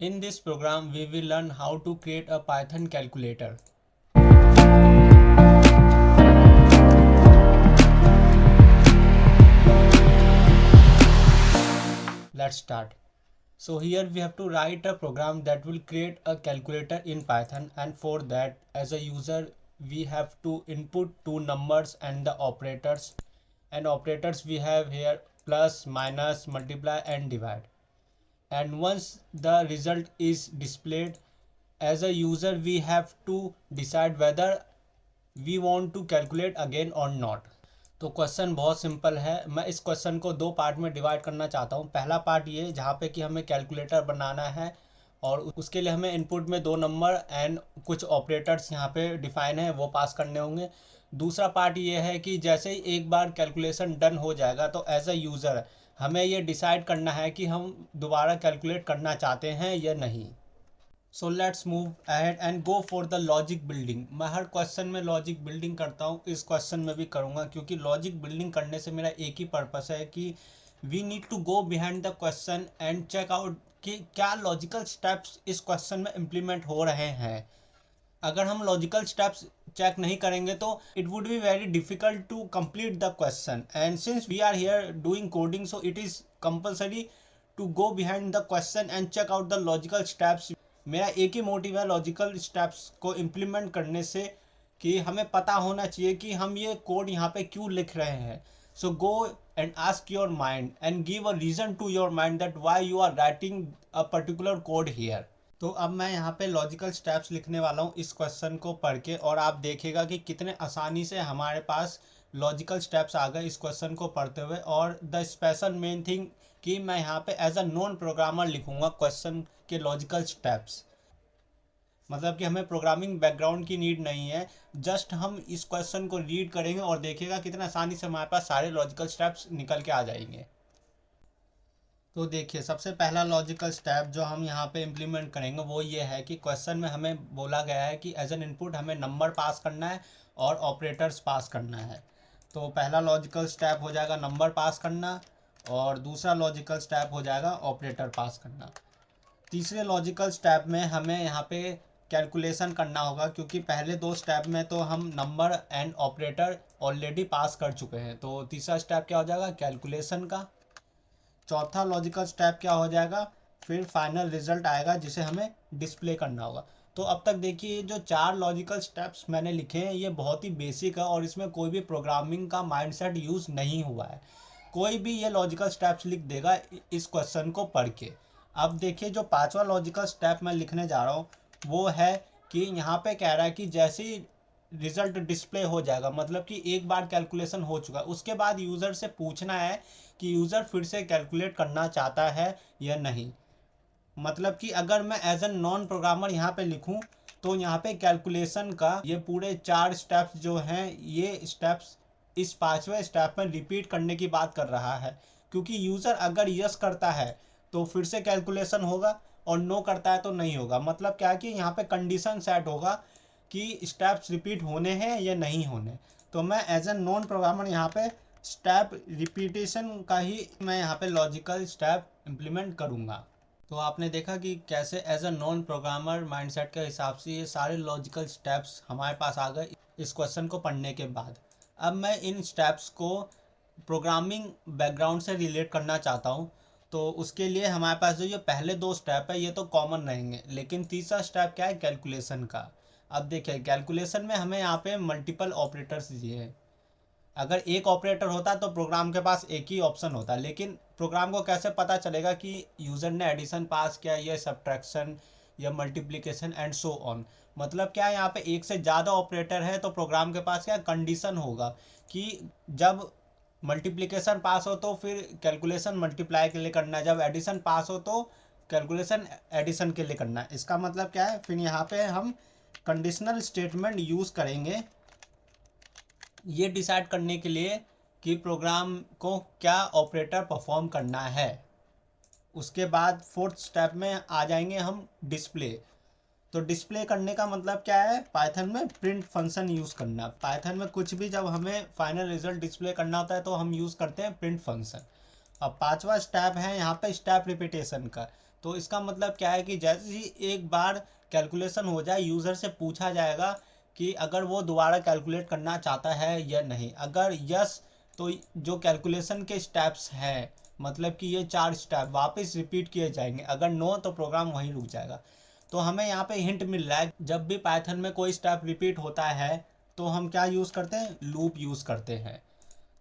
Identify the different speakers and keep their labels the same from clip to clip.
Speaker 1: In this program, we will learn how to create a Python calculator. Let's start. So here we have to write a program that will create a calculator in Python, and for that, as a user, we have to input two numbers and the operators. And operators we have here plus, minus, multiply and divide. And once the result is displayed, as a user we have to decide whether we want to calculate again or not. तो question बहुत simple है. मैं इस question को दो part में divide करना चाहता हूँ. पहला पार्ट ये जहाँ पे कि हमें कैलकुलेटर बनाना है और उसके लिए हमें इनपुट में दो नंबर एंड कुछ ऑपरेटर्स यहाँ पे डिफाइन है वो पास करने होंगे. दूसरा पार्ट ये है कि जैसे ही एक बार कैलकुलेशन डन हो जाएगा तो एज अ यूज़र हमें ये डिसाइड करना है कि हम दोबारा कैलकुलेट करना चाहते हैं या नहीं. So let's move ahead and go for the logic building. मैं हर क्वेश्चन में लॉजिक बिल्डिंग करता हूँ, इस क्वेश्चन में भी करूँगा, क्योंकि लॉजिक बिल्डिंग करने से मेरा एक ही पर्पस है कि we need to go behind the question and check out कि क्या लॉजिकल स्टेप्स इस क्वेश्चन में इम्प्लीमेंट हो रहे हैं. अगर हम लॉजिकल स्टेप्स चेक नहीं करेंगे तो it would be very difficult to complete the question. And since we are here doing coding, so it is compulsory to go behind the question and check out the logical steps. मेरा एक ही motive है logical steps को implement करने से कि हमें पता होना चाहिए कि हम ये कोड यहाँ पे क्यों लिख रहे हैं. So go and ask your mind and give a reason to your mind that why you are writing a particular code here. तो अब मैं यहाँ पे लॉजिकल स्टेप्स लिखने वाला हूँ इस क्वेश्चन को पढ़ के, और आप देखेगा कि कितने आसानी से हमारे पास लॉजिकल स्टेप्स आ गए इस क्वेश्चन को पढ़ते हुए. और द स्पेशल मेन थिंग कि मैं यहाँ पे एज अ नॉन प्रोग्रामर लिखूँगा क्वेश्चन के लॉजिकल स्टेप्स. मतलब कि हमें प्रोग्रामिंग बैकग्राउंड की नीड नहीं है, जस्ट हम इस क्वेश्चन को रीड करेंगे और देखेगा कितना आसानी से हमारे पास सारे लॉजिकल स्टेप्स निकल के आ जाएंगे. तो देखिए, सबसे पहला लॉजिकल स्टेप जो हम यहाँ पे इम्प्लीमेंट करेंगे वो ये है कि क्वेश्चन में हमें बोला गया है कि एज एन इनपुट हमें नंबर पास करना है और ऑपरेटर्स पास करना है. तो पहला लॉजिकल स्टेप हो जाएगा नंबर पास करना, और दूसरा लॉजिकल स्टेप हो जाएगा ऑपरेटर पास करना. तीसरे लॉजिकल स्टेप में हमें यहाँ पे कैलकुलेशन करना होगा, क्योंकि पहले दो स्टेप में तो हम number and operator already pass कर चुके हैं. तो तीसरा स्टेप क्या हो जाएगा, कैलकुलेशन का. चौथा लॉजिकल स्टेप क्या हो जाएगा, फिर फाइनल रिजल्ट आएगा जिसे हमें डिस्प्ले करना होगा. तो अब तक देखिए जो चार लॉजिकल स्टेप्स मैंने लिखे हैं ये बहुत ही बेसिक है और इसमें कोई भी प्रोग्रामिंग का माइंडसेट यूज़ नहीं हुआ है. कोई भी ये लॉजिकल स्टेप्स लिख देगा इस क्वेश्चन को पढ़ के. अब देखिए जो पांचवा लॉजिकल स्टेप मैं लिखने जा रहा हूँ वो है कि यहाँ पे कह रहा है कि जैसे ही रिजल्ट डिस्प्ले हो जाएगा, मतलब कि एक बार कैलकुलेशन हो चुका है, उसके बाद यूज़र से पूछना है कि यूज़र फिर से कैलकुलेट करना चाहता है या नहीं. मतलब कि अगर मैं एज ए नॉन प्रोग्रामर यहाँ पे लिखूँ तो यहाँ पे कैलकुलेशन का ये पूरे चार स्टेप्स जो हैं ये स्टेप्स इस पांचवें स्टेप में रिपीट करने की बात कर रहा है. क्योंकि यूज़र अगर यस करता है तो फिर से कैलकुलेशन होगा और नो करता है तो नहीं होगा. मतलब क्या है कि यहाँ पे कंडीशन सेट होगा कि स्टेप्स रिपीट होने हैं या नहीं होने. तो मैं एज ए नॉन प्रोग्रामर यहाँ पे स्टेप रिपीटेशन का ही मैं यहाँ पे लॉजिकल स्टेप इम्प्लीमेंट करूँगा. तो आपने देखा कि कैसे as a non programmer mindset के हिसाब से ये सारे लॉजिकल स्टेप्स हमारे पास आ गए इस क्वेश्चन को पढ़ने के बाद. अब मैं इन स्टेप्स को प्रोग्रामिंग बैकग्राउंड से रिलेट करना चाहता हूँ. तो उसके लिए हमारे पास जो ये पहले दो स्टेप है ये तो कॉमन रहेंगे, लेकिन तीसरा स्टेप क्या है, कैलकुलेशन का. अब देखिए कैलकुलेशन में हमें यहाँ पे मल्टीपल ऑपरेटर्स दिए हैं. अगर एक ऑपरेटर होता तो प्रोग्राम के पास एक ही ऑप्शन होता, लेकिन प्रोग्राम को कैसे पता चलेगा कि यूज़र ने एडिशन पास किया या सब्ट्रैक्शन या मल्टीप्लिकेशन एंड सो ऑन. मतलब क्या यहाँ पे एक से ज़्यादा ऑपरेटर है तो प्रोग्राम के पास क्या कंडीशन होगा कि जब मल्टीप्लिकेशन पास हो तो फिर कैलकुलेशन मल्टीप्लाई के लिए करना है, जब एडिशन पास हो तो कैलकुलेशन एडिशन के लिए करना है. इसका मतलब क्या है, फिर यहाँ पे हम कंडीशनल स्टेटमेंट यूज़ करेंगे ये डिसाइड करने के लिए कि प्रोग्राम को क्या ऑपरेटर परफॉर्म करना है. उसके बाद फोर्थ स्टेप में आ जाएंगे हम डिस्प्ले. तो डिस्प्ले करने का मतलब क्या है, पाइथन में प्रिंट फंक्शन यूज़ करना. पाइथन में कुछ भी जब हमें फाइनल रिजल्ट डिस्प्ले करना होता है तो हम यूज़ करते हैं प्रिंट फंक्शन. अब पांचवा स्टेप है यहाँ पे स्टेप रिपीटेशन का. तो इसका मतलब क्या है कि जैसे ही एक बार कैलकुलेशन हो जाए, यूज़र से पूछा जाएगा कि अगर वो दोबारा कैलकुलेट करना चाहता है या नहीं। अगर यस, तो जो कैलकुलेशन के स्टेप्स हैं, मतलब कि ये 4 स्टेप वापस रिपीट किए जाएंगे। अगर नो, तो प्रोग्राम वहीं रुक जाएगा। तो हमें यहाँ पे हिंट मिल रहा है, जब भी पाइथन में कोई स्टेप रिपीट होता है तो हम क्या यूज़ करते हैं, लूप यूज़ करते हैं।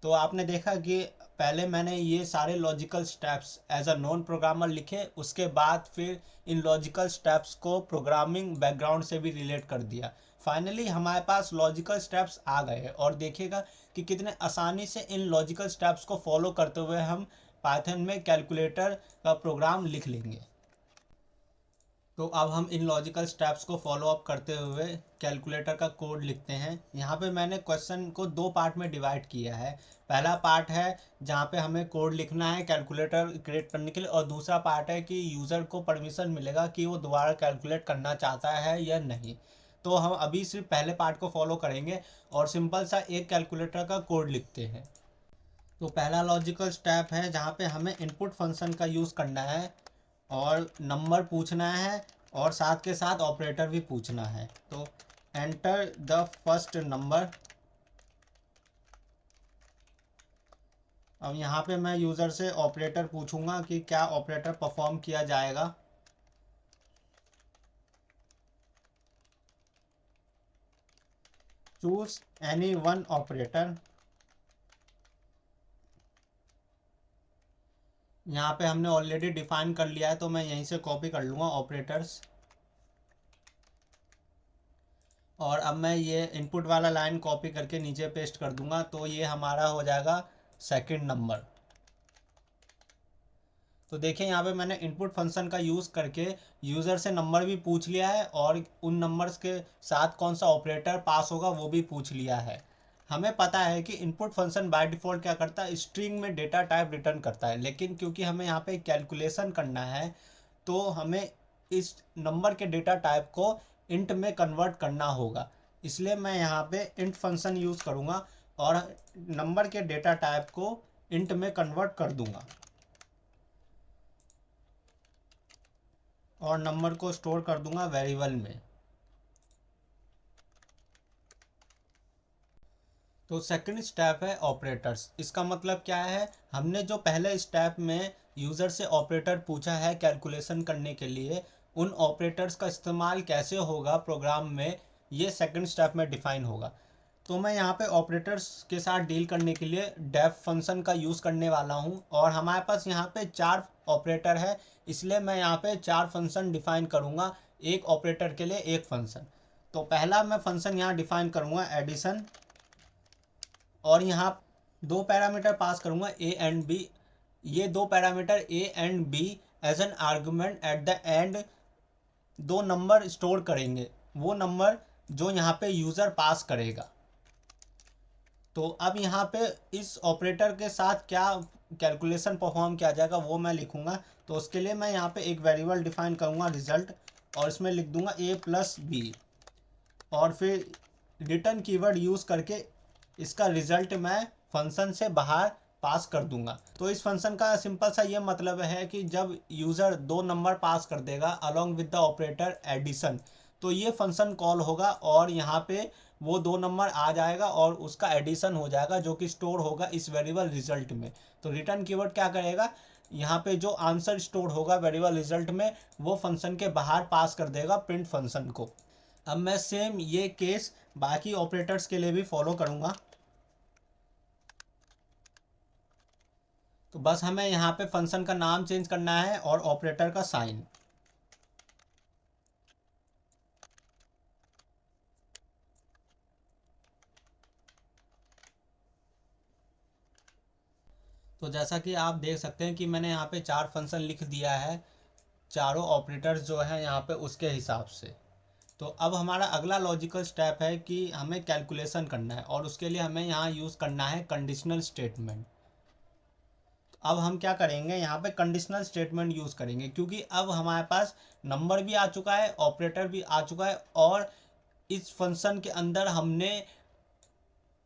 Speaker 1: तो आपने देखा कि पहले मैंने ये सारे logical steps as a non programmer लिखे, उसके बाद फिर इन लॉजिकल स्टेप्स को प्रोग्रामिंग बैकग्राउंड से भी रिलेट कर दिया। फाइनली हमारे पास लॉजिकल स्टेप्स आ गए, और देखिएगा कि कितने आसानी से इन लॉजिकल स्टेप्स को फॉलो करते हुए हम पाइथन में कैलकुलेटर का प्रोग्राम लिख लेंगे। तो अब हम इन लॉजिकल स्टेप्स को फॉलो अप करते हुए कैलकुलेटर का कोड लिखते हैं। यहाँ पे मैंने क्वेश्चन को 2 पार्ट में डिवाइड किया है। पहला पार्ट है जहाँ पे हमें कोड लिखना है कैलकुलेटर क्रिएट करने के लिए, और दूसरा पार्ट है कि यूज़र को परमिशन मिलेगा कि वो दोबारा कैलकुलेट करना चाहता है या नहीं। तो हम अभी सिर्फ पहले पार्ट को फॉलो करेंगे और सिंपल सा एक कैलकुलेटर का कोड लिखते हैं। तो पहला लॉजिकल स्टेप है जहाँ पे हमें इनपुट फंक्शन का यूज़ करना है और नंबर पूछना है, और साथ के साथ ऑपरेटर भी पूछना है। तो एंटर द फर्स्ट नंबर। अब यहाँ पे मैं यूज़र से ऑपरेटर पूछूंगा कि क्या ऑपरेटर परफॉर्म किया जाएगा। Choose any one operator. यहाँ पे हमने ऑलरेडी डिफाइन कर लिया है, तो मैं यहीं से कॉपी कर लूँगा ऑपरेटर्स। और अब मैं ये इनपुट वाला लाइन कॉपी करके नीचे पेस्ट कर दूंगा, तो ये हमारा हो जाएगा सेकंड नंबर। तो देखिए यहाँ पे मैंने इनपुट फंक्शन का यूज़ करके यूज़र से नंबर भी पूछ लिया है, और उन नंबर्स के साथ कौन सा ऑपरेटर पास होगा वो भी पूछ लिया है। हमें पता है कि इनपुट फंक्शन बाय डिफ़ॉल्ट क्या करता है, स्ट्रिंग में डेटा टाइप रिटर्न करता है, लेकिन क्योंकि हमें यहाँ पे कैलकुलेशन करना है तो हमें इस नंबर के डेटा टाइप को इंट में कन्वर्ट करना होगा। इसलिए मैं यहाँ पे इंट फंक्शन यूज़ करूँगा और नंबर के डेटा टाइप को इंट में कन्वर्ट कर दूँगा, और नंबर को स्टोर कर दूंगा वेरिएबल में। तो सेकंड स्टेप है ऑपरेटर्स। इसका मतलब क्या है, हमने जो पहले स्टेप में यूज़र से ऑपरेटर पूछा है कैलकुलेशन करने के लिए, उन ऑपरेटर्स का इस्तेमाल कैसे होगा प्रोग्राम में, ये सेकंड स्टेप में डिफाइन होगा। तो मैं यहाँ पे ऑपरेटर्स के साथ डील करने के लिए डेफ फंक्शन का यूज़ करने वाला हूँ, और हमारे पास यहाँ पे 4 ऑपरेटर है, इसलिए मैं यहाँ पे 4 फंक्शन डिफाइन करूँगा, एक ऑपरेटर के लिए एक फंक्शन। तो पहला मैं फंक्शन यहाँ डिफाइन करूँगा एडिशन, और यहाँ 2 पैरामीटर पास करूँगा ए एंड बी। ये 2 parameter A and B as an argument at the end 2 number store करेंगे, वो नंबर जो यहाँ पे यूज़र पास करेगा। तो अब यहाँ पे इस ऑपरेटर के साथ क्या कैलकुलेशन परफॉर्म किया जाएगा वो मैं लिखूँगा। तो उसके लिए मैं यहाँ पे एक वेरिएबल डिफाइन करूँगा रिजल्ट, और इसमें लिख दूँगा ए प्लस बी, और फिर रिटर्न कीवर्ड यूज़ करके इसका रिजल्ट मैं फंक्शन से बाहर पास कर दूंगा। तो इस फंक्शन का सिंपल सा ये मतलब है कि जब यूज़र 2 नंबर पास कर देगा along with the operator addition, तो ये फंक्शन कॉल होगा और यहाँ पे वो 2 नंबर आ जाएगा और उसका एडिशन हो जाएगा, जो कि स्टोर होगा इस वेरिएबल रिजल्ट में। तो रिटर्न कीवर्ड क्या करेगा, यहाँ पे जो आंसर स्टोर होगा वेरिएबल रिजल्ट में, वो फंक्शन के बाहर पास कर देगा प्रिंट फंक्शन को। अब मैं सेम ये केस बाकी ऑपरेटर्स के लिए भी फॉलो करूँगा। तो बस हमें यहाँ पे फंक्शन का नाम चेंज करना है और ऑपरेटर का साइन। तो जैसा कि आप देख सकते हैं कि मैंने यहाँ पे 4 फंक्शन लिख दिया है, चारों ऑपरेटर्स जो हैं यहाँ पे उसके हिसाब से। तो अब हमारा अगला लॉजिकल स्टेप है कि हमें कैलकुलेशन करना है, और उसके लिए हमें यहाँ यूज़ करना है कंडीशनल स्टेटमेंट। अब हम क्या करेंगे, यहाँ पे कंडीशनल स्टेटमेंट यूज़ करेंगे, क्योंकि अब हमारे पास नंबर भी आ चुका है, ऑपरेटर भी आ चुका है, और इस फंक्शन के अंदर हमने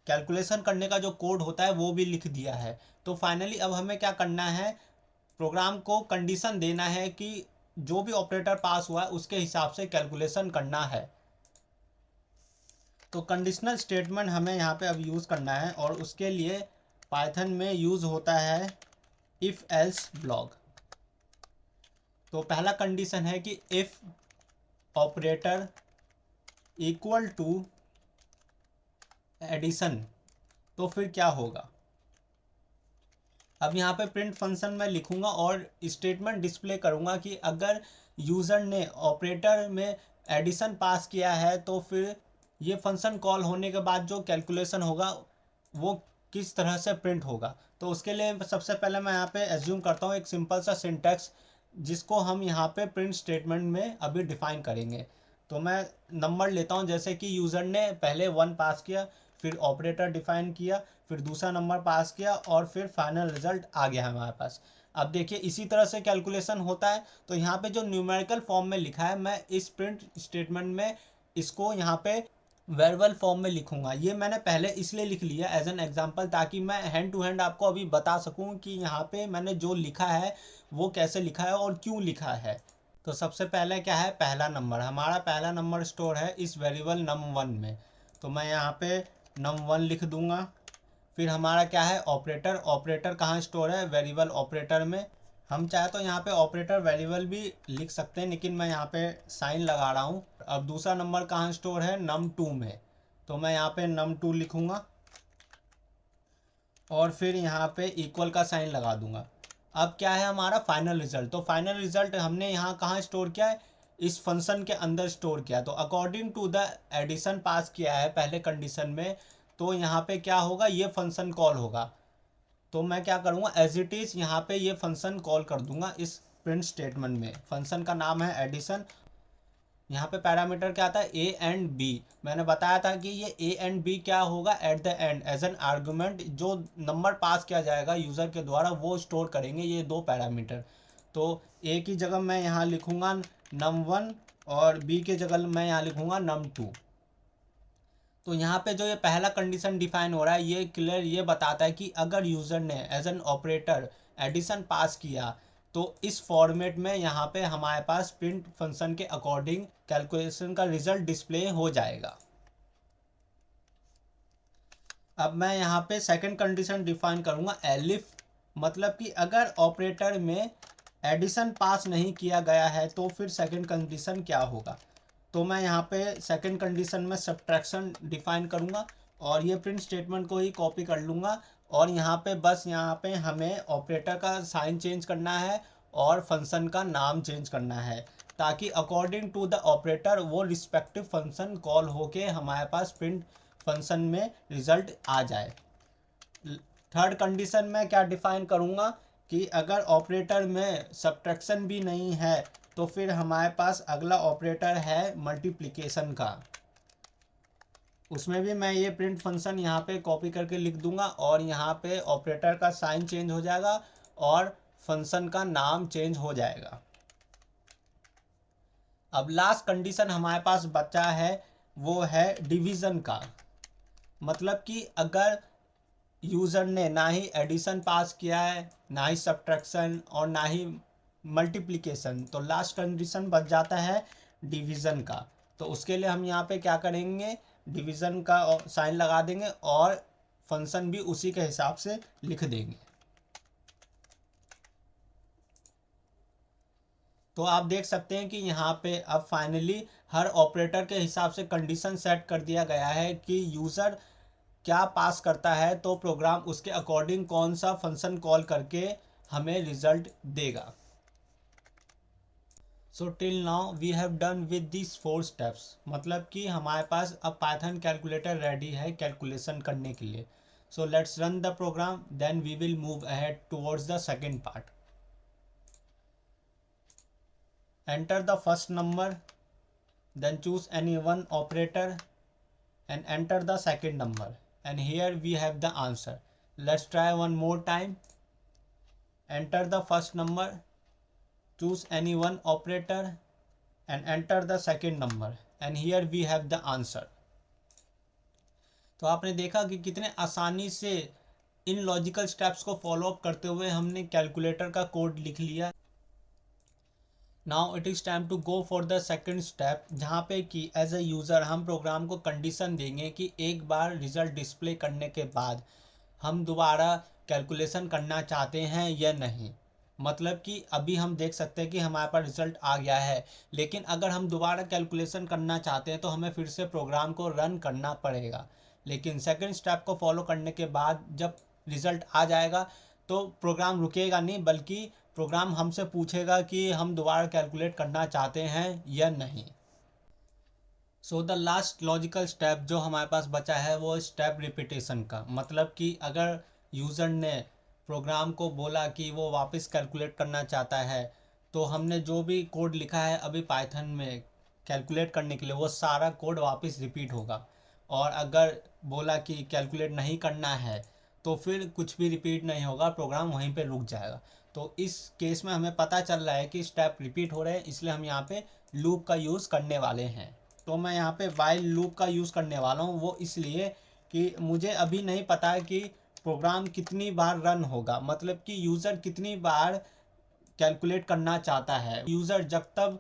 Speaker 1: कैलकुलेशन करने का जो कोड होता है वो भी लिख दिया है। तो फाइनली अब हमें क्या करना है, प्रोग्राम को कंडीशन देना है कि जो भी ऑपरेटर पास हुआ है उसके हिसाब से कैलकुलेशन करना है। तो कंडीशनल स्टेटमेंट हमें यहाँ पे अब यूज़ करना है और उसके लिए पाइथन में यूज़ होता है इफ़ एल्स ब्लॉक। तो पहला कंडीशन है कि if operator equal to addition, तो फिर क्या होगा। अब यहाँ पे प्रिंट फंक्शन में लिखूंगा और स्टेटमेंट डिस्प्ले करूंगा कि अगर यूज़र ने ऑपरेटर में एडिशन पास किया है तो फिर ये फंक्शन कॉल होने के बाद जो कैलकुलेशन होगा वो किस तरह से प्रिंट होगा। तो उसके लिए सबसे पहले मैं यहाँ पे एज्यूम करता हूँ एक सिंपल सा सिंटैक्स जिसको हम यहाँ पे प्रिंट स्टेटमेंट में अभी डिफाइन करेंगे। तो मैं नंबर लेता हूँ, जैसे कि यूज़र ने पहले 1 पास किया, फिर ऑपरेटर डिफाइन किया, फिर दूसरा नंबर पास किया और फिर फाइनल रिजल्ट आ गया हमारे पास। अब देखिए इसी तरह से कैलकुलेशन होता है। तो यहाँ पे जो न्यूमेरिकल फॉर्म में लिखा है मैं इस प्रिंट स्टेटमेंट में इसको यहाँ पे वेरिएबल फॉर्म में लिखूंगा। ये मैंने पहले इसलिए लिख लिया एज एन एग्जांपल ताकि मैं हैंड टू हैंड आपको अभी बता सकूं कि यहाँ पे मैंने जो लिखा है वो कैसे लिखा है और क्यों लिखा है। तो सबसे पहले क्या है, पहला नंबर, हमारा पहला नंबर स्टोर है इस वेरिएबल num1 में। तो मैं यहाँ पे num1 लिख दूंगा। फिर हमारा क्या है, ऑपरेटर, ऑपरेटर कहाँ स्टोर है, वेरिएबल ऑपरेटर में। हम चाहे तो यहाँ पे ऑपरेटर वेरिएबल भी लिख सकते हैं लेकिन मैं यहाँ पे साइन लगा रहा हूँ। अब दूसरा नंबर कहाँ स्टोर है, num2 में। तो मैं यहाँ पे num2 लिखूँगा और फिर यहाँ पे इक्वल का साइन लगा दूंगा। अब क्या है हमारा फाइनल रिजल्ट। तो फाइनल रिजल्ट हमने यहाँ कहाँ स्टोर किया है, इस फंक्शन के अंदर स्टोर किया। तो अकॉर्डिंग टू द एडिशन पास किया है पहले कंडीशन में, तो यहाँ पे क्या होगा, ये फंक्शन कॉल होगा। तो मैं क्या करूँगा, एज इट इज़ यहाँ पे ये फंक्शन कॉल कर दूंगा इस प्रिंट स्टेटमेंट में। फंक्शन का नाम है एडिशन। यहाँ पे पैरामीटर क्या आता है, ए एंड बी। मैंने बताया था कि ये ए एंड बी क्या होगा, at the end as an argument जो नंबर पास किया जाएगा यूज़र के द्वारा वो स्टोर करेंगे ये दो पैरामीटर। तो ए की जगह मैं यहाँ लिखूँगा num1 और बी के जगह मैं यहाँ लिखूँगा num2। तो यहाँ पे जो ये पहला कंडीशन डिफाइन हो रहा है ये क्लियर ये बताता है कि अगर यूज़र ने एज एन ऑपरेटर एडिशन पास किया तो इस फॉर्मेट में यहाँ पे हमारे पास प्रिंट फंक्शन के अकॉर्डिंग कैलकुलेशन का रिजल्ट डिस्प्ले हो जाएगा। अब मैं यहाँ पे सेकंड कंडीशन डिफाइन करूँगा एलिफ, मतलब कि अगर ऑपरेटर में एडिशन पास नहीं किया गया है तो फिर सेकंड कंडीशन क्या होगा। तो मैं यहाँ पे सेकंड कंडीशन में सब्ट्रैक्शन डिफाइन करूँगा और ये प्रिंट स्टेटमेंट को ही कॉपी कर लूँगा और यहाँ पे बस यहाँ पे हमें ऑपरेटर का साइन चेंज करना है और फंक्शन का नाम चेंज करना है ताकि अकॉर्डिंग टू द ऑपरेटर वो रिस्पेक्टिव फंक्शन कॉल होके हमारे पास प्रिंट फंक्शन में रिजल्ट आ जाए। थर्ड कंडीशन में क्या डिफाइन करूँगा कि अगर ऑपरेटर में सब्ट्रैक्शन भी नहीं है तो फिर हमारे पास अगला ऑपरेटर है मल्टीप्लिकेशन का। उसमें भी मैं ये प्रिंट फंक्शन यहाँ पे कॉपी करके लिख दूंगा और यहाँ पे ऑपरेटर का साइन चेंज हो जाएगा और फंक्शन का नाम चेंज हो जाएगा। अब लास्ट कंडीशन हमारे पास बचा है वो है डिवीज़न का, मतलब कि अगर यूज़र ने ना ही एडिशन पास किया है ना ही सब्ट्रैक्शन और ना ही मल्टीप्लिकेशन, तो लास्ट कंडीशन बच जाता है डिवीज़न का। तो उसके लिए हम यहाँ पे क्या करेंगे, डिवीज़न का साइन लगा देंगे और फंक्शन भी उसी के हिसाब से लिख देंगे। तो आप देख सकते हैं कि यहाँ पे अब फाइनली हर ऑपरेटर के हिसाब से कंडीशन सेट कर दिया गया है कि यूज़र क्या पास करता है तो प्रोग्राम उसके अकॉर्डिंग कौन सा फंक्शन कॉल करके हमें रिजल्ट देगा। So till now we have done with this 4 steps, मतलब कि हमारे पास अब पाइथन कैलकुलेटर रेडी है कैलकुलेशन करने के लिए। So let's run the program then we will move ahead towards the second part. Enter the first number, then choose any one operator and enter the second number, and here we have the answer. Let's try one more time. Enter the first number, choose any one operator and enter the second number, and here we have the answer. तो आपने देखा कि कितने आसानी से इन logical steps को follow up करते हुए हमने कैलकुलेटर का कोड लिख लिया। Now it is time to go for the second step, जहाँ पे कि एज अ यूज़र हम प्रोग्राम को कंडीशन देंगे कि एक बार रिजल्ट डिस्प्ले करने के बाद हम दोबारा कैलकुलेशन करना चाहते हैं या नहीं। मतलब कि अभी हम देख सकते हैं कि हमारे पास रिजल्ट आ गया है, लेकिन अगर हम दोबारा कैलकुलेशन करना चाहते हैं तो हमें फिर से प्रोग्राम को रन करना पड़ेगा। लेकिन सेकंड स्टेप को फॉलो करने के बाद जब रिजल्ट आ जाएगा तो प्रोग्राम रुकेगा नहीं, बल्कि प्रोग्राम हमसे पूछेगा कि हम दोबारा कैलकुलेट करना चाहते हैं या नहीं। So the last logical step जो हमारे पास बचा है वो स्टेप रिपीटेशन का। मतलब कि अगर यूज़र ने प्रोग्राम को बोला कि वो वापस कैलकुलेट करना चाहता है, तो हमने जो भी कोड लिखा है अभी पाइथन में कैलकुलेट करने के लिए वो सारा कोड वापस रिपीट होगा। और अगर बोला कि कैलकुलेट नहीं करना है तो फिर कुछ भी रिपीट नहीं होगा, प्रोग्राम वहीं पे रुक जाएगा। तो इस केस में हमें पता चल रहा है कि स्टेप रिपीट हो रहे हैं, इसलिए हम यहाँ पे लूप का यूज़ करने वाले हैं। तो मैं यहाँ पे वाइल लूप का यूज़ करने वाला हूँ, वो इसलिए कि मुझे अभी नहीं पता है कि प्रोग्राम कितनी बार रन होगा, मतलब कि यूज़र कितनी बार कैलकुलेट करना चाहता है। यूज़र जब तक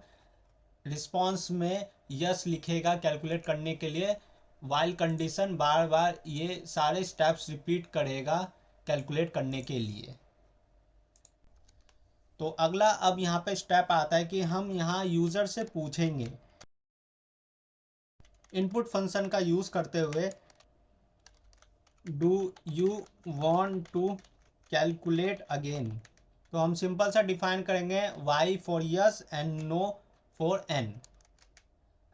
Speaker 1: रिस्पॉन्स में यस लिखेगा कैलकुलेट करने के लिए, वाइल कंडीशन बार बार ये सारे स्टेप्स रिपीट करेगा कैलकुलेट करने के लिए। तो अगला अब यहाँ पे स्टेप आता है कि हम यहाँ यूज़र से पूछेंगे इनपुट फंक्शन का यूज़ करते हुए, do you want to calculate again. तो हम सिंपल सा डिफाइन करेंगे y for yes and no for n।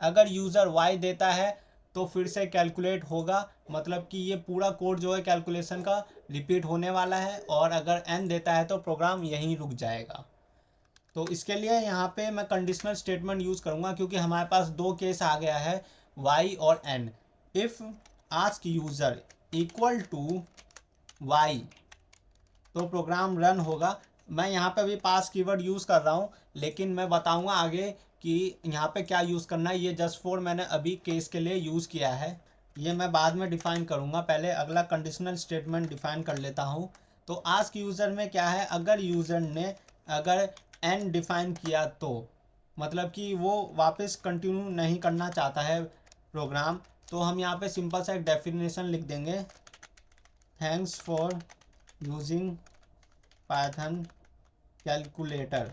Speaker 1: अगर यूज़र y देता है तो फिर से कैलकुलेट होगा, मतलब कि ये पूरा कोड जो है कैलकुलेशन का रिपीट होने वाला है। और अगर n देता है तो प्रोग्राम यहीं रुक जाएगा। तो इसके लिए यहाँ पे मैं कंडीशनल स्टेटमेंट यूज़ करूँगा, क्योंकि हमारे पास दो केस आ गया है y और n। If ask user equal to y तो प्रोग्राम रन होगा। मैं यहाँ पे अभी पास कीवर्ड यूज़ कर रहा हूँ, लेकिन मैं बताऊँगा आगे कि यहाँ पे क्या यूज़ करना है। ये जस्ट फॉर मैंने अभी केस के लिए यूज़ किया है, ये मैं बाद में डिफ़ाइन करूँगा। पहले अगला कंडीशनल स्टेटमेंट डिफ़ाइन कर लेता हूँ। तो आस्क यूज़र में क्या है, अगर यूज़र ने अगर n डिफ़ाइन किया तो मतलब कि वो वापस कंटिन्यू नहीं करना चाहता है प्रोग्राम, तो हम यहाँ पे सिंपल सा एक डेफिनेशन लिख देंगे, thanks for using Python calculator,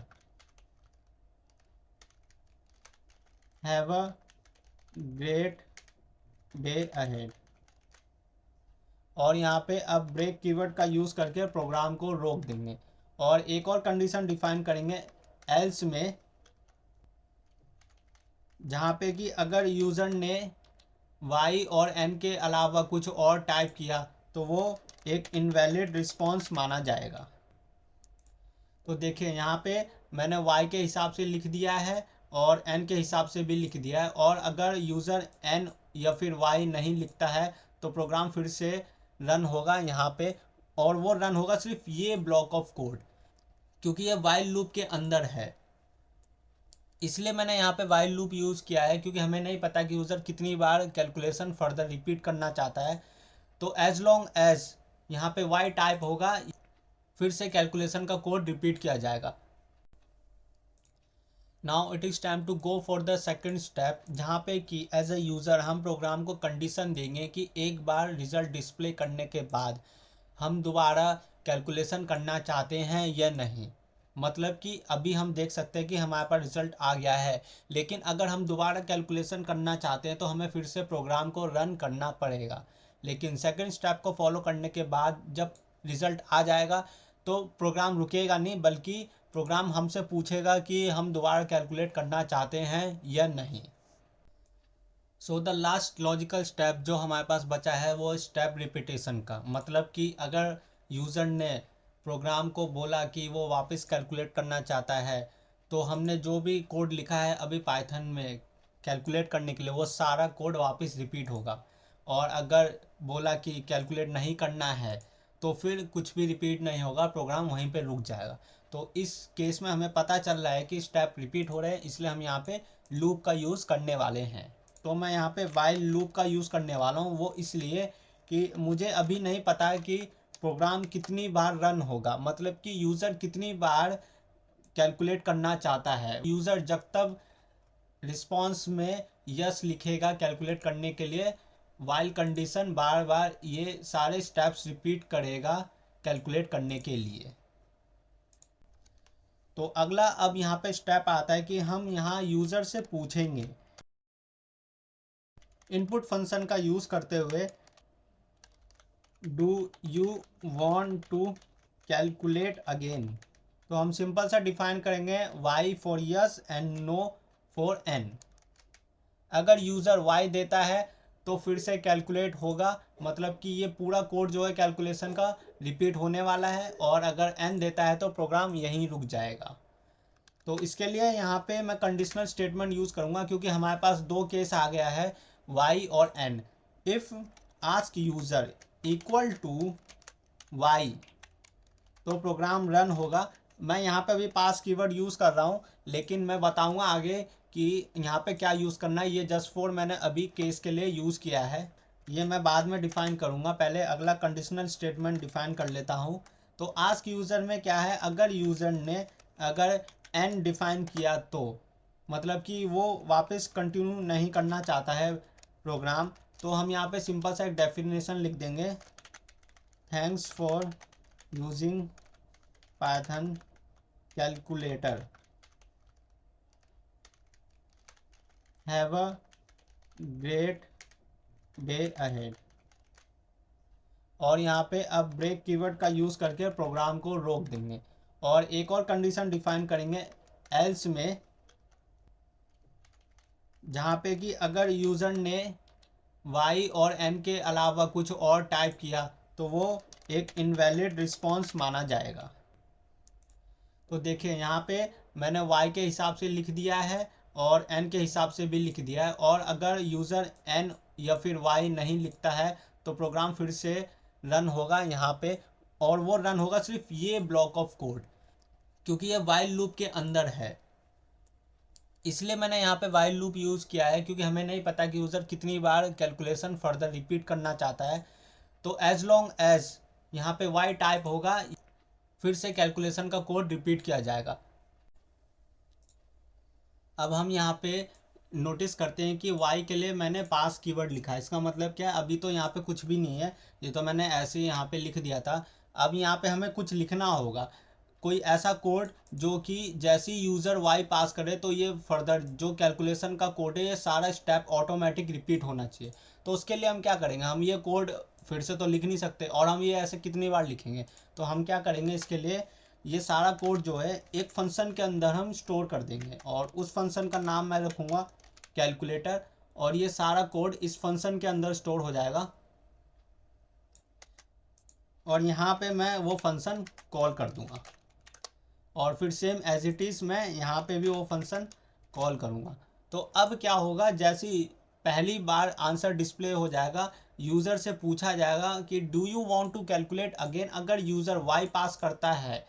Speaker 1: have a great day ahead. और यहाँ पे अब ब्रेक कीवर्ड का यूज़ करके प्रोग्राम को रोक देंगे। और एक और कंडीशन डिफाइन करेंगे एल्स में, जहाँ पे कि अगर यूज़र ने y और n के अलावा कुछ और टाइप किया तो वो एक इनवैलिड रिस्पॉन्स माना जाएगा। तो देखिए यहाँ पे मैंने y के हिसाब से लिख दिया है और n के हिसाब से भी लिख दिया है। और अगर यूज़र n या फिर y नहीं लिखता है तो प्रोग्राम फिर से रन होगा यहाँ पे, और वो रन होगा सिर्फ ये ब्लॉक ऑफ कोड, क्योंकि ये वाइल लूप के अंदर है। इसलिए मैंने यहाँ पे वाइल लूप यूज़ किया है, क्योंकि हमें नहीं पता कि यूज़र कितनी बार कैलकुलेशन फर्दर रिपीट करना चाहता है। तो एज लॉन्ग एज यहाँ पे वाई टाइप होगा, फिर से कैलकुलेशन का कोड रिपीट किया जाएगा। Now it is time to go for the second step, जहाँ पे कि एज अ यूज़र हम प्रोग्राम को कंडीशन देंगे कि एक बार रिजल्ट डिस्प्ले करने के बाद हम दोबारा कैलकुलेशन करना चाहते हैं या नहीं। मतलब कि अभी हम देख सकते हैं कि हमारे पास रिजल्ट आ गया है, लेकिन अगर हम दोबारा कैलकुलेशन करना चाहते हैं तो हमें फिर से प्रोग्राम को रन करना पड़ेगा। लेकिन सेकंड स्टेप को फॉलो करने के बाद जब रिजल्ट आ जाएगा तो प्रोग्राम रुकेगा नहीं, बल्कि प्रोग्राम हमसे पूछेगा कि हम दोबारा कैलकुलेट करना चाहते हैं या नहीं। So the last logical step जो हमारे पास बचा है वो स्टेप रिपीटेशन का। मतलब कि अगर यूज़र ने प्रोग्राम को बोला कि वो वापस कैलकुलेट करना चाहता है, तो हमने जो भी कोड लिखा है अभी पाइथन में कैलकुलेट करने के लिए वो सारा कोड वापस रिपीट होगा। और अगर बोला कि कैलकुलेट नहीं करना है तो फिर कुछ भी रिपीट नहीं होगा, प्रोग्राम वहीं पे रुक जाएगा। तो इस केस में हमें पता चल रहा है कि स्टेप रिपीट हो रहे हैं, इसलिए हम यहाँ पे लूप का यूज़ करने वाले हैं। तो मैं यहाँ पे वाइल लूप का यूज़ करने वाला हूँ, वो इसलिए कि मुझे अभी नहीं पता है कि प्रोग्राम कितनी बार रन होगा, मतलब कि यूज़र कितनी बार कैलकुलेट करना चाहता है। यूज़र जब तक रिस्पॉन्स में यस लिखेगा कैलकुलेट करने के लिए, वाइल कंडीशन बार बार ये सारे स्टेप्स रिपीट करेगा कैलकुलेट करने के लिए। तो अगला अब यहाँ पे स्टेप आता है कि हम यहाँ यूज़र से पूछेंगे इनपुट फंक्शन का यूज़ करते हुए, do you want to calculate again. तो हम सिंपल सा डिफाइन करेंगे y for yes and no for n। अगर यूज़र y देता है तो फिर से कैलकुलेट होगा, मतलब कि ये पूरा कोड जो है कैलकुलेशन का रिपीट होने वाला है, और अगर n देता है तो प्रोग्राम यहीं रुक जाएगा। तो इसके लिए यहाँ पे मैं कंडीशनल स्टेटमेंट यूज़ करूँगा, क्योंकि हमारे पास दो केस आ गया है y और n। If ask user equal to y तो प्रोग्राम रन होगा। मैं यहाँ पे अभी पास कीवर्ड यूज़ कर रहा हूँ, लेकिन मैं बताऊँगा आगे कि यहाँ पे क्या यूज़ करना है। ये जस्ट फॉर मैंने अभी केस के लिए यूज़ किया है, ये मैं बाद में डिफ़ाइन करूँगा। पहले अगला कंडीशनल स्टेटमेंट डिफ़ाइन कर लेता हूँ। तो आस्क यूज़र में क्या है, अगर यूज़र ने अगर n डिफ़ाइन किया तो मतलब कि वो वापस कंटिन्यू नहीं करना चाहता है प्रोग्राम, तो हम यहाँ पे सिंपल सा एक डेफिनेशन लिख देंगे, thanks for using Python calculator, have a great day ahead. और यहाँ पे अब ब्रेक कीवर्ड का यूज़ करके प्रोग्राम को रोक देंगे, और एक और कंडीशन डिफाइन करेंगे एल्स में, जहाँ पे कि अगर यूज़र ने y और n के अलावा कुछ और टाइप किया तो वो एक इनवैलिड रिस्पॉन्स माना जाएगा। तो देखिए यहाँ पे मैंने y के हिसाब से लिख दिया है और n के हिसाब से भी लिख दिया है, और अगर यूज़र n या फिर y नहीं लिखता है तो प्रोग्राम फिर से रन होगा यहाँ पे, और वो रन होगा सिर्फ ये ब्लॉक ऑफ कोड, क्योंकि ये वाइल लूप के अंदर है। इसलिए मैंने यहाँ पे वाइल लूप यूज़ किया है, क्योंकि हमें नहीं पता कि यूज़र कितनी बार कैलकुलेशन फर्दर रिपीट करना चाहता है। तो एज लॉन्ग एज यहाँ पे वाई टाइप होगा फिर से कैलकुलेशन का कोड रिपीट किया जाएगा। अब हम यहाँ पे नोटिस करते हैं कि y के लिए मैंने पास कीवर्ड लिखा है। इसका मतलब क्या है, अभी तो यहाँ पे कुछ भी नहीं है, ये तो मैंने ऐसे ही यहाँ पे लिख दिया था। अब यहाँ पे हमें कुछ लिखना होगा, कोई ऐसा कोड जो कि जैसे ही यूज़र y पास करे तो ये फर्दर जो कैलकुलेशन का कोड है ये सारा स्टेप ऑटोमेटिक रिपीट होना चाहिए। तो उसके लिए हम क्या करेंगे, हम ये कोड फिर से तो लिख नहीं सकते, और हम ये ऐसे कितनी बार लिखेंगे। तो हम क्या करेंगे, इसके लिए ये सारा कोड जो है एक फंक्शन के अंदर हम स्टोर कर देंगे, और उस फंक्शन का नाम मैं रखूँगा कैलकुलेटर, और ये सारा कोड इस फंक्शन के अंदर स्टोर हो जाएगा। और यहाँ पे मैं वो फंक्शन कॉल कर दूँगा, और फिर सेम एज इट इज़ मैं यहाँ पे भी वो फंक्शन कॉल करूँगा। तो अब क्या होगा, जैसे ही पहली बार आंसर डिस्प्ले हो जाएगा, यूज़र से पूछा जाएगा कि do you want to calculate again. अगर यूज़र वाई पास करता है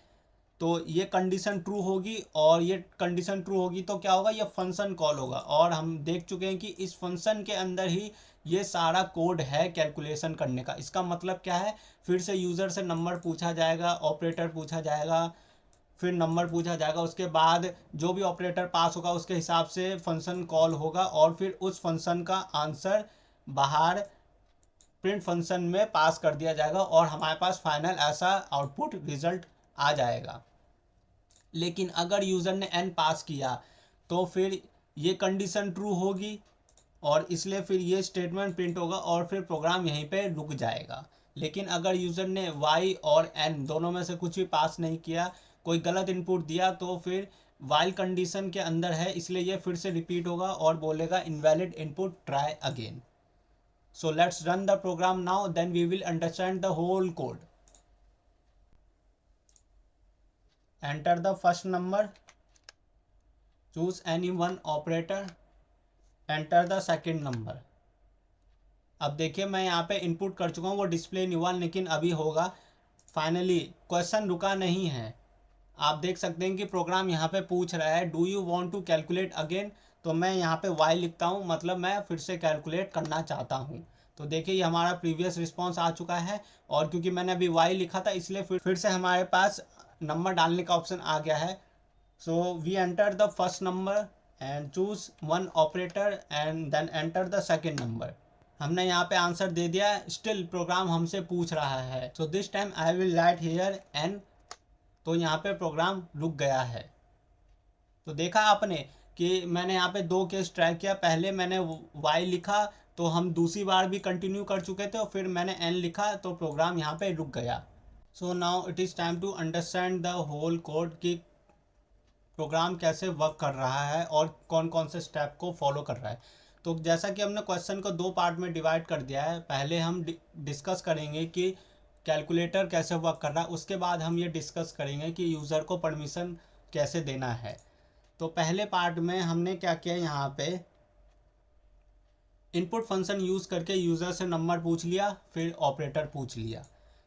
Speaker 1: तो ये कंडीशन ट्रू होगी, और ये कंडीशन ट्रू होगी तो क्या होगा, ये फंक्शन कॉल होगा। और हम देख चुके हैं कि इस फंक्शन के अंदर ही ये सारा कोड है कैलकुलेशन करने का। इसका मतलब क्या है, फिर से यूज़र से नंबर पूछा जाएगा, ऑपरेटर पूछा जाएगा, फिर नंबर पूछा जाएगा, उसके बाद जो भी ऑपरेटर पास होगा उसके हिसाब से फंक्शन कॉल होगा, और फिर उस फंक्शन का आंसर बाहर प्रिंट फंक्शन में पास कर दिया जाएगा, और हमारे पास फाइनल ऐसा आउटपुट रिजल्ट आ जाएगा। लेकिन अगर यूज़र ने n पास किया तो फिर ये कंडीशन ट्रू होगी, और इसलिए फिर ये स्टेटमेंट प्रिंट होगा, और फिर प्रोग्राम यहीं पे रुक जाएगा। लेकिन अगर यूज़र ने y और n दोनों में से कुछ भी पास नहीं किया, कोई गलत इनपुट दिया, तो फिर वाइल कंडीशन के अंदर है, इसलिए ये फिर से रिपीट होगा और बोलेगा invalid input, try again. So let's run the program now, then we will understand the whole code. Enter the first number, choose any one operator, enter the second number. अब देखिए मैं यहाँ पे इनपुट कर चुका हूँ, वो डिस्प्ले नहीं हुआ, लेकिन अभी होगा। फाइनली क्वेश्चन रुका नहीं है, आप देख सकते हैं कि प्रोग्राम यहाँ पे पूछ रहा है do you want to calculate again. तो मैं यहाँ पे वाई लिखता हूँ, मतलब मैं फिर से कैलकुलेट करना चाहता हूँ। तो देखिए ये हमारा प्रीवियस रिस्पॉन्स आ चुका है, और क्योंकि मैंने अभी वाई लिखा था इसलिए फिर से हमारे पास नंबर डालने का ऑप्शन आ गया है। So we enter the first number and choose one operator and then enter the second number. हमने यहाँ पे आंसर दे दिया, स्टिल प्रोग्राम हमसे पूछ रहा है. So this time I will write here n. तो यहाँ पे प्रोग्राम रुक गया है. तो देखा आपने कि मैंने यहाँ पे दो केस ट्राई किया. पहले मैंने y लिखा तो हम दूसरी बार भी कंटिन्यू कर चुके थे, और फिर मैंने n लिखा तो प्रोग्राम यहाँ पे रुक गया. So now it is time to understand the whole code कि प्रोग्राम कैसे वर्क कर रहा है और कौन कौन से स्टेप को फॉलो कर रहा है. तो जैसा कि हमने क्वेश्चन को दो पार्ट में डिवाइड कर दिया है, पहले हम डिस्कस करेंगे कि कैलकुलेटर कैसे वर्क कर रहा है, उसके बाद हम ये डिस्कस करेंगे कि यूज़र को परमिशन कैसे देना है. तो पहले पार्ट में हमने क्या किया, यहाँ पे इनपुट फंक्शन यूज़ करके यूज़र से नंबर पूछ लिया, फिर ऑपरेटर पूछ लिया.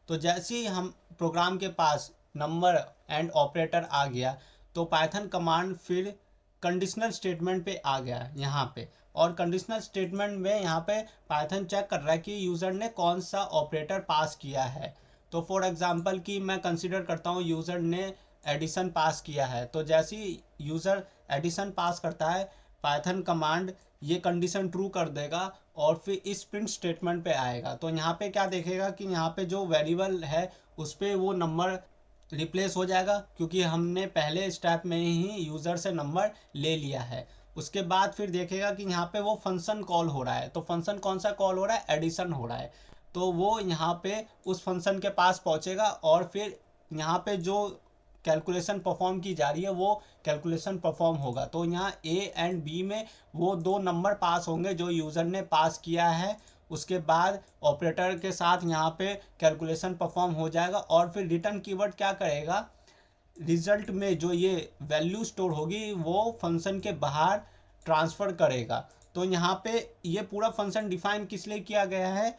Speaker 1: तो जैसे ही हम प्रोग्राम के पास नंबर एंड ऑपरेटर आ गया, तो पाइथन कमांड फिर कंडीशनल स्टेटमेंट पे आ गया यहाँ पे. और कंडीशनल स्टेटमेंट में यहाँ पे पाइथन चेक कर रहा है कि यूज़र ने कौन सा ऑपरेटर पास किया है. तो फॉर एग्जांपल कि मैं कंसीडर करता हूँ यूज़र ने एडिशन पास किया है, तो जैसे ही यूज़र एडिशन पास करता है, पाइथन कमांड ये कंडीशन ट्रू कर देगा और फिर इस प्रिंट स्टेटमेंट पे आएगा. तो यहाँ पे क्या देखेगा कि यहाँ पे जो वेरिएबल है उस पर वो नंबर रिप्लेस हो जाएगा, क्योंकि हमने पहले स्टेप में ही यूज़र से नंबर ले लिया है. उसके बाद फिर देखेगा कि यहाँ पे वो फंक्शन कॉल हो रहा है. तो फंक्शन कौन सा कॉल हो रहा है, एडिशन हो रहा है. तो वो यहाँ पे उस फंक्शन के पास पहुँचेगा और फिर यहाँ पे जो कैलकुलेशन परफॉर्म की जा रही है वो कैलकुलेशन परफॉर्म होगा. तो यहाँ ए एंड बी में वो दो नंबर पास होंगे जो यूज़र ने पास किया है. उसके बाद ऑपरेटर के साथ यहाँ पे कैलकुलेशन परफॉर्म हो जाएगा, और फिर रिटर्न कीवर्ड क्या करेगा, रिजल्ट में जो ये वैल्यू स्टोर होगी वो फंक्शन के बाहर ट्रांसफ़र करेगा. तो यहाँ पे ये पूरा फंक्शन डिफाइन किस लिए किया गया है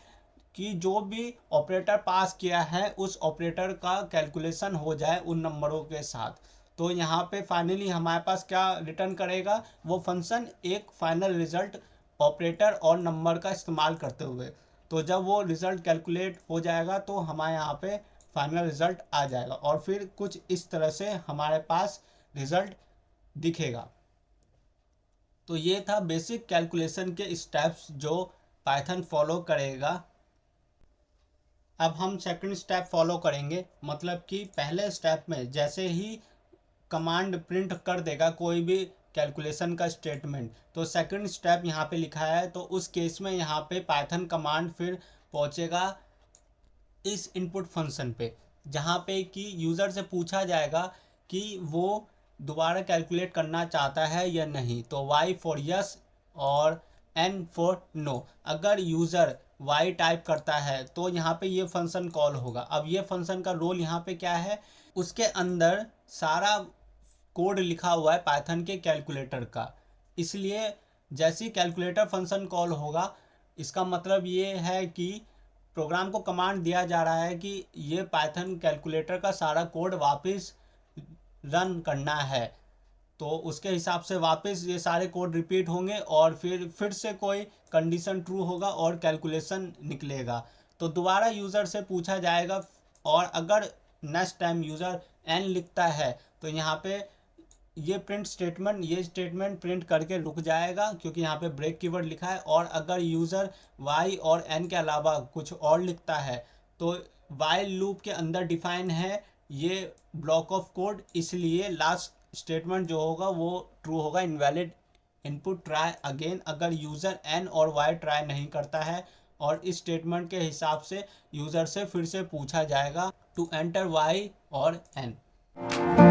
Speaker 1: कि जो भी ऑपरेटर पास किया है उस ऑपरेटर का कैलकुलेशन हो जाए उन नंबरों के साथ. तो यहाँ पे फाइनली हमारे पास क्या रिटर्न करेगा, वो फंक्शन एक फाइनल रिजल्ट ऑपरेटर और नंबर का इस्तेमाल करते हुए. तो जब वो रिज़ल्ट कैलकुलेट हो जाएगा तो हमारे यहाँ पे फाइनल रिज़ल्ट आ जाएगा, और फिर कुछ इस तरह से हमारे पास रिज़ल्ट दिखेगा. तो ये था बेसिक कैलकुलेशन के स्टेप्स जो पाइथन फॉलो करेगा. अब हम सेकंड स्टेप फॉलो करेंगे, मतलब कि पहले स्टेप में जैसे ही कमांड प्रिंट कर देगा कोई भी कैलकुलेशन का स्टेटमेंट, तो सेकंड स्टेप यहाँ पे लिखा है. तो उस केस में यहाँ पे पाइथन कमांड फिर पहुँचेगा इस इनपुट फंक्शन पे, जहाँ पे कि यूज़र से पूछा जाएगा कि वो दोबारा कैलकुलेट करना चाहता है या नहीं. तो y फॉर यस और n फॉर नो. अगर यूज़र y टाइप करता है तो यहाँ पे ये फंक्शन कॉल होगा. अब ये फंक्शन का रोल यहाँ पे क्या है, उसके अंदर सारा कोड लिखा हुआ है पाइथन के कैलकुलेटर का. इसलिए जैसे ही कैलकुलेटर फंक्शन कॉल होगा, इसका मतलब ये है कि प्रोग्राम को कमांड दिया जा रहा है कि ये पाइथन कैलकुलेटर का सारा कोड वापस रन करना है. तो उसके हिसाब से वापस ये सारे कोड रिपीट होंगे और फिर से कोई कंडीशन ट्रू होगा और कैलकुलेशन निकलेगा. तो दोबारा यूज़र से पूछा जाएगा, और अगर नेक्स्ट टाइम यूज़र n लिखता है तो यहाँ पे ये स्टेटमेंट प्रिंट करके रुक जाएगा, क्योंकि यहाँ पे ब्रेक कीवर्ड लिखा है. और अगर यूज़र y और n के अलावा कुछ और लिखता है तो वाइल लूप के अंदर डिफाइन है ये ब्लॉक ऑफ कोड, इसलिए लास्ट स्टेटमेंट जो होगा वो ट्रू होगा, इनवैलिड इनपुट ट्राई अगेन, अगर यूज़र n और y ट्राई नहीं करता है. और इस स्टेटमेंट के हिसाब से यूज़र से फिर से पूछा जाएगा टू एंटर y और n.